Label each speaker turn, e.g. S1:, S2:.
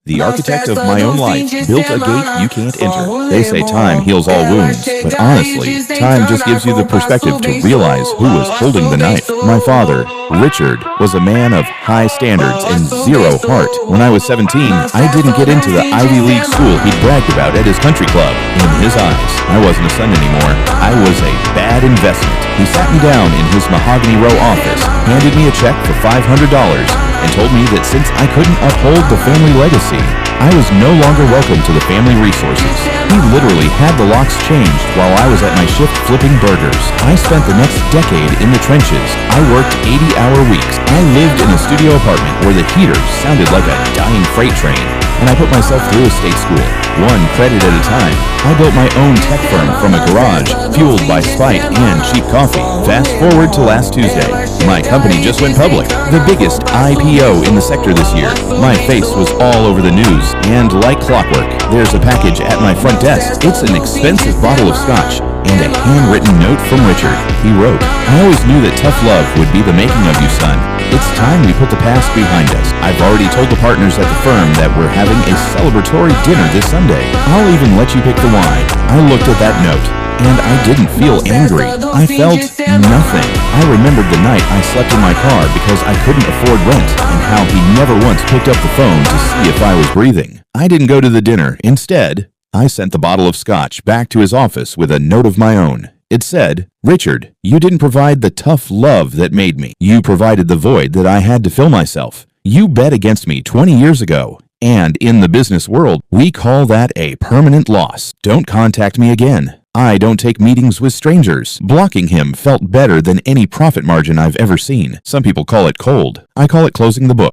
S1: The architect of my own life built a gate you can't enter. They say time heals all wounds, but honestly, time just gives you the perspective to realize who was holding the knife. My father, Richard, was a man of high standards and zero heart. When I was 17, I didn't get into the Ivy League school he bragged about at his country club. In his eyes, I wasn't a son anymore. I was a bad investment. He sat me down in his mahogany row office, handed me a check for $500, and told me that since I couldn't uphold the family legacy, I was no longer welcome to the family resources. He literally had the locks changed while I was at my shift flipping burgers. I spent the next decade in the trenches. I worked 80-hour weeks. I lived in a studio apartment where the heater sounded like a dying freight train, and I put myself through a state school, one credit at a time. I built my own tech firm from a garage, fueled by spite and cheap coffee. Fast forward to last Tuesday. My company just went public, the biggest IPO in the sector this year. My face was all over the news, and like clockwork, there's a package at my front desk. It's an expensive bottle of scotch and a handwritten note from Richard. He wrote, "I always knew that tough love would be the making of you, son. It's time we put the past behind us. I've already told the partners at the firm that we're having a celebratory dinner this Sunday. I'll even let you pick the wine." I looked at that note, and I didn't feel angry. I felt nothing. I remembered the night I slept in my car because I couldn't afford rent, and how he never once picked up the phone to see if I was breathing. I didn't go to the dinner. Instead, I sent the bottle of scotch back to his office with a note of my own. It said, "Richard, you didn't provide the tough love that made me. You provided the void that I had to fill myself. You bet against me 20 years ago. And in the business world, we call that a permanent loss. Don't contact me again. I don't take meetings with strangers." Blocking him felt better than any profit margin I've ever seen. Some people call it cold. I call it closing the book.